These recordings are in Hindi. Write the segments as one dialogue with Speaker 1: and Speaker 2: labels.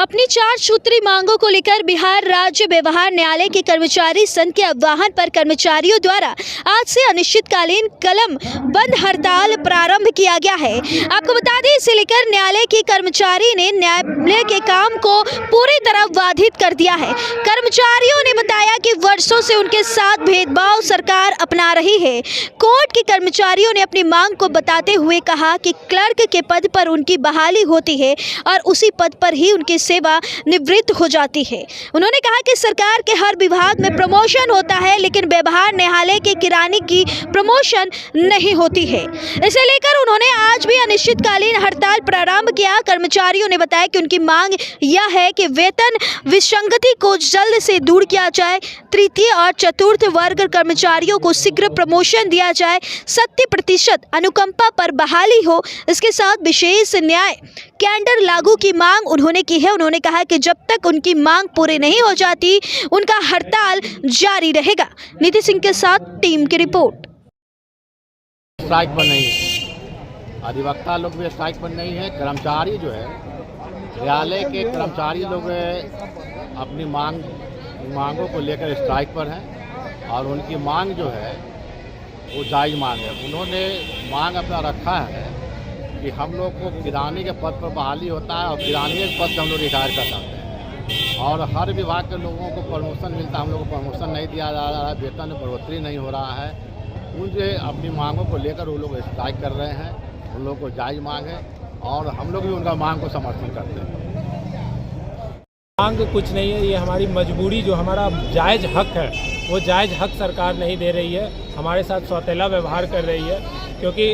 Speaker 1: अपनी 4 सूत्री मांगों को लेकर बिहार राज्य व्यवहार न्यायालय के कर्मचारी संघ के आह्वान पर कर्मचारियों द्वारा आज से अनिश्चितकालीन कलम बंद हड़ताल प्रारंभ किया गया है। आपको बता दें, इसे लेकर न्यायालय के कर्मचारी ने न्यायालय के काम को पूरी तरह बाधित कर दिया है। कर्मचारियों ने बताया कि वर्षों से उनके साथ भेदभाव सरकार अपना रही है। कोर्ट के कर्मचारियों ने अपनी मांग को बताते हुए कहा कि क्लर्क के पद पर उनकी बहाली होती है और उसी पद पर ही उनकी सेवा निवृत्त हो जाती है। उन्होंने कहा कि सरकार के हर विभाग में प्रमोशन होता है, लेकिन व्यवहार न्यायालय के किरानी की प्रमोशन नहीं होती है। इसे लेकर उन्होंने आज भी अनिश्चितकालीन हड़ताल प्रारंभ किया। कर्मचारियों ने बताया कि उनकी मांग यह है कि वेतन विसंगति को जल्द से दूर किया जाए, तृतीय और चतुर्थ वर्ग कर्मचारियों को शीघ्र प्रमोशन दिया जाए, 70% अनुकंपा पर बहाली हो, इसके साथ विशेष न्याय कैडर लागू की मांग उन्होंने की है। उन्होंने कहा कि जब तक उनकी मांग पूरी नहीं हो जाती, उनका हड़ताल जारी रहेगा। नीति सिंह के साथ टीम की रिपोर्ट।
Speaker 2: स्ट्राइक पर नहीं है, अधिवक्ता लोग भी स्ट्राइक पर नहीं है। कर्मचारी जो है, न्यायालय के कर्मचारी लोग अपनी मांगों को लेकर स्ट्राइक पर हैं और उनकी मांग जो है वो जायज़ मांग है। उन्होंने मांग अपना रखा है कि हम लोग को किरानी के पद पर बहाली होता है और किरानी के पद से हम लोग रिटायर कर सकते हैं और हर विभाग के लोगों को प्रमोशन मिलता है, हम लोग को प्रमोशन नहीं दिया जा रहा है, वेतन में बढ़ोतरी नहीं हो रहा है। उनसे अपनी मांगों को लेकर वो लोग स्ट्राइक कर रहे हैं। उन लोगों को जायज़ मांग है और हम लोग भी उनका मांग को समर्थन करते हैं।
Speaker 3: मांग कुछ नहीं है, ये हमारी मजबूरी, जो हमारा जायज़ हक है वो जायज़ हक सरकार नहीं दे रही है, हमारे साथ सौतेला व्यवहार कर रही है। क्योंकि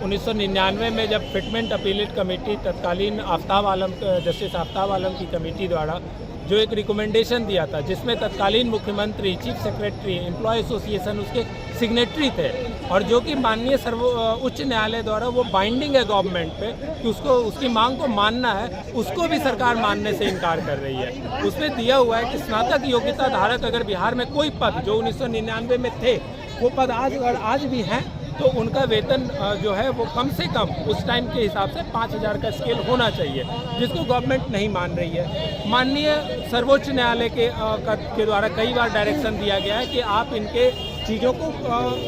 Speaker 3: 1999 में जब फिटमेंट अपीलेट कमेटी तत्कालीन जस्टिस आफ्ताब आलम की कमेटी द्वारा जो एक रिकमेंडेशन दिया था, जिसमें तत्कालीन मुख्यमंत्री, चीफ सेक्रेटरी, एम्प्लॉय एसोसिएशन उसके सिग्नेटरी थे और जो कि माननीय उच्च न्यायालय द्वारा वो बाइंडिंग है गवर्नमेंट पे कि उसको उसकी मांग को मानना है, उसको भी सरकार मानने से इनकार कर रही है। उसमें दिया हुआ है कि स्नातक योग्यता धारक अगर बिहार में कोई पद जो 1999 में थे वो पद आज भी हैं, तो उनका वेतन जो है वो कम से कम उस टाइम के हिसाब से 5000 का स्केल होना चाहिए, जिसको गवर्नमेंट नहीं मान रही है। माननीय सर्वोच्च न्यायालय के द्वारा कई बार डायरेक्शन दिया गया है कि आप इनके चीज़ों को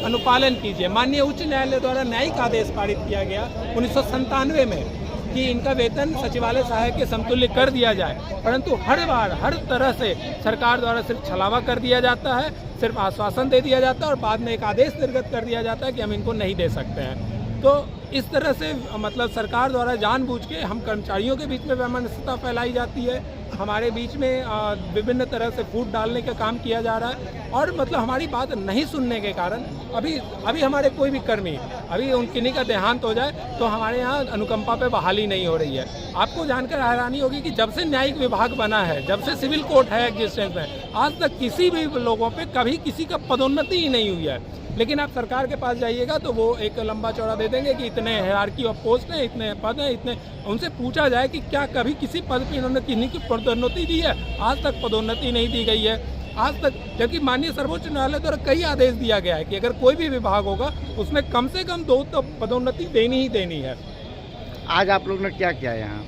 Speaker 3: अनुपालन कीजिए। माननीय उच्च न्यायालय द्वारा न्यायिक आदेश पारित किया गया 1997 में कि इनका वेतन सचिवालय सहायक के समतुल्य कर दिया जाए, परंतु हर बार हर तरह से सरकार द्वारा सिर्फ छलावा कर दिया जाता है, सिर्फ आश्वासन दे दिया जाता है और बाद में एक आदेश निर्गत कर दिया जाता है कि हम इनको नहीं दे सकते हैं। तो इस तरह से मतलब सरकार द्वारा जानबूझ के हम कर्मचारियों के बीच में वैमनस्यता फैलाई जाती है, हमारे बीच में विभिन्न तरह से फूट डालने का काम किया जा रहा है और मतलब हमारी बात नहीं सुनने के कारण अभी हमारे कोई भी कर्मी अभी किन्हीं का देहांत हो जाए तो हमारे यहाँ अनुकंपा पे बहाली नहीं हो रही है। आपको जानकर हैरानी होगी कि जब से न्यायिक विभाग बना है, जब से सिविल कोर्ट है एग्जिस्टेंस में, आज तक किसी भी लोगों पे कभी किसी का पदोन्नति ही नहीं हुई है। लेकिन आप सरकार के पास जाइएगा तो वो एक लंबा चौड़ा दे देंगे कि इतने हायरार्की ऑफ पोस्ट है, इतने पद हैं, इतने। उनसे पूछा जाए कि क्या कभी किसी पद पर इन्होंने किन्हीं की पदोन्नति दी है? आज तक पदोन्नति नहीं दी गई है आज तक, जबकि माननीय सर्वोच्च न्यायालय द्वारा कई आदेश दिया गया है कि अगर कोई भी विभाग होगा उसमें कम से कम 2 तो पदोन्नति देनी ही देनी है।
Speaker 4: आज आप लोग ने क्या किया यहाँ?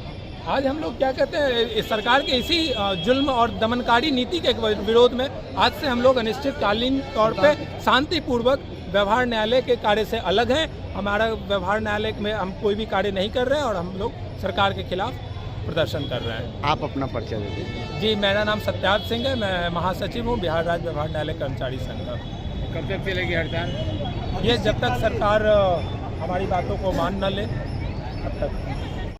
Speaker 3: आज हम लोग क्या कहते हैं, सरकार के इसी जुल्म और दमनकारी नीति के विरोध में आज से हम लोग अनिश्चितकालीन तौर पे शांतिपूर्वक व्यवहार न्यायालय के कार्य से अलग हैं। हमारा व्यवहार न्यायालय में हम कोई भी कार्य नहीं कर रहे हैं और हम लोग सरकार के खिलाफ प्रदर्शन कर रहे हैं।
Speaker 4: आप अपना परिचय दे दीजिए।
Speaker 3: जी, मेरा नाम सत्यार्थ सिंह है, मैं महासचिव हूँ बिहार राज्य व्यवहार न्यायालय कर्मचारी संघ का।
Speaker 4: कब तक चलेगी हड़ताल?
Speaker 3: ये जब तक सरकार हमारी बातों को मान न ले तब तक।